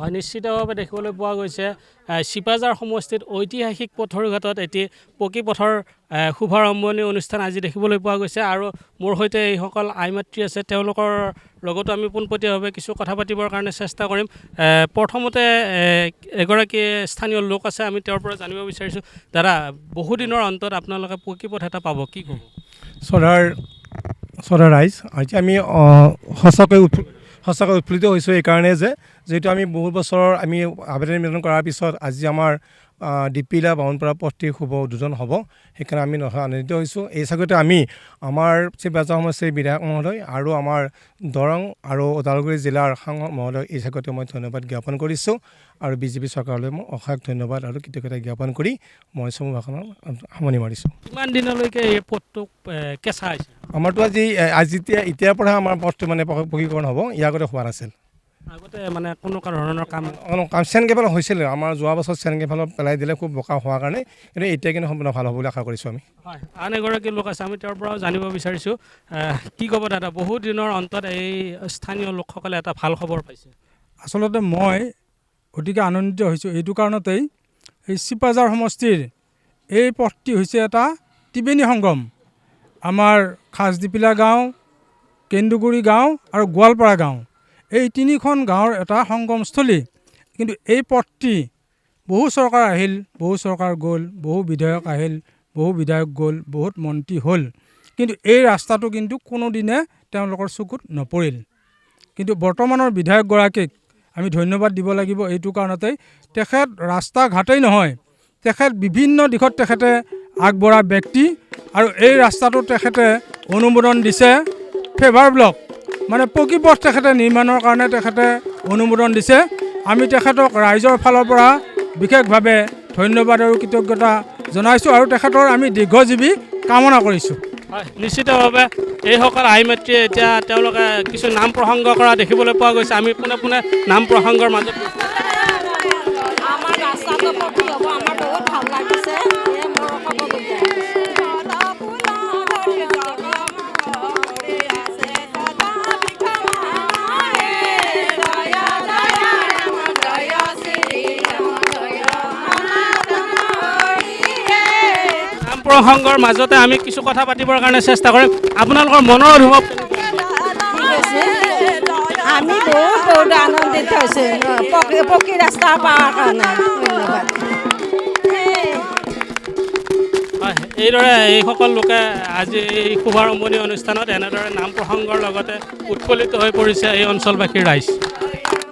হয় নিশ্চিতভাৱে দেখিবলৈ পোৱা গৈছে শিপাজাৰ সমষ্টিত ঐতিহাসিক পথৰ ঘাটত এটি পকী পথৰ শুভাৰম্ভণি অনুষ্ঠান আজি দেখিবলৈ পোৱা গৈছে আৰু মোৰ সৈতে এইসকল আই মাতৃ আছে তেওঁলোকৰ লগতো আমি পোনপটীয়াভাৱে কিছু কথা পাতিবৰ কাৰণে চেষ্টা কৰিম প্ৰথমতে এগৰাকী স্থানীয় লোক আছে আমি তেওঁৰ পৰা জানিব বিচাৰিছোঁ দাদা বহুদিনৰ অন্তত আপোনালোকে পকী পথ এটা পাব কি ক'ব চৰাৰ ৰাইজ আজি আমি সঁচাকৈ উৎফুল্লিত হৈছোঁ এইকাৰণে যে যিহেতু আমি বহু বছৰৰ আমি আবেদন নিবেদন কৰাৰ পিছত আজি আমাৰ ডিপিলা বামুণপাৰা পথটিৰ শুভ উদ্বোধন হ'ব সেইকাৰণে আমি আনন্দিত হৈছোঁ এই চাগতে আমি আমাৰ শিপাজাৰ সমষ্টিৰ বিধায়ক মহোদয় আৰু আমাৰ দৰং আৰু ওদালগুৰি জিলাৰ সাংসদ মহোদয় এই চাগতে মই ধন্যবাদ জ্ঞাপন কৰিছোঁ আৰু বিজেপি চৰকাৰলৈ মই অশেষ ধন্যবাদ আৰু কৃতজ্ঞতা জ্ঞাপন কৰি মই চমু ভাষণত সামৰণি মাৰিছোঁ কিমান দিনলৈকে এই পথটো কেঁচা হৈছে আমাৰতো এতিয়াৰ পৰা আমাৰ পথটো মানে পকীকৰণ হ'ব ইয়াৰ আগতে হোৱা নাছিল আগতে মানে কোনো ধৰণৰ কাম চেন কেবল হৈছিল আমাৰ যোৱা বছৰ চেন কেবল পেলাই দিলে খুব বোকা হোৱাৰ কাৰণে কিন্তু এতিয়া কিন্তু সম্পূৰ্ণ ভাল হ'ব বুলি আশা কৰিছোঁ আমি হয় আন এগৰাকী লোক আছে আমি তেওঁৰ পৰাও জানিব বিচাৰিছোঁ কি ক'ব দাদা বহুত দিনৰ অন্তত এই স্থানীয় লোকসকলে এটা ভাল খবৰ পাইছে আচলতে মই অতিকে আনন্দিত হৈছোঁ এইটো কাৰণতেই এই শিপাজাৰ সমষ্টিৰ এই পথটি হৈছে এটা ত্ৰিবেণী সংগম আমাৰ খাজডিপিলা গাঁও কেন্দুগুৰি গাঁও আৰু গোৱালপাৰা গাঁও এই তিনিখন গাঁৱৰ এটা সংগমস্থলী কিন্তু এই পথটি বহু চৰকাৰ আহিল বহু চৰকাৰ গ'ল বহু বিধায়ক আহিল বহু বিধায়ক গ'ল বহুত মন্ত্ৰী হ'ল কিন্তু এই ৰাস্তাটো কিন্তু কোনোদিনে তেওঁলোকৰ চকুত নপৰিল কিন্তু বৰ্তমানৰ বিধায়কগৰাকীক আমি ধন্যবাদ দিব লাগিব এইটো কাৰণতেই তেখেত ৰাস্তা ঘাটেই নহয় তেখেত বিভিন্ন দিশত তেখেতে আগবঢ়া ব্যক্তি আৰু এই ৰাস্তাটো তেখেতে অনুমোদন দিছে ফেভাৰ ব্লক মানে পকী পথ তেখেতে নিৰ্মাণৰ কাৰণে তেখেতে অনুমোদন দিছে আমি তেখেতক ৰাইজৰ ফালৰ পৰা বিশেষভাৱে ধন্যবাদ আৰু কৃতজ্ঞতা জনাইছোঁ আৰু তেখেতৰ আমি দীৰ্ঘজীৱী কামনা কৰিছোঁ হয় নিশ্চিতভাৱে এইসকল আই মাতৃয়ে এতিয়া তেওঁলোকে কিছু নাম প্ৰসংগ কৰা দেখিবলৈ পোৱা গৈছে আমি পোনে পোনে নাম প্ৰসংগৰ মাজত আমাৰ ৰাস্তাটো পকী হ'ব আমাৰ বহুত ভাল লাগিছে প্ৰসংগৰ মাজতে আমি কিছু কথা পাতিবৰ কাৰণে চেষ্টা কৰিম আপোনালোকৰ মনৰ অনুভৱ আমি বহুত আনন্দিত হৈছোঁ পকী ৰাস্তা পোৱাৰ কাৰণে ধন্যবাদ হয় এইদৰে এইসকল লোকে আজি এই শুভাৰম্ভণি অনুষ্ঠানত এনেদৰে নাম প্ৰসংগৰ লগতে উৎফুল্লিত হৈ পৰিছে এই অঞ্চলবাসীৰ ৰাইজ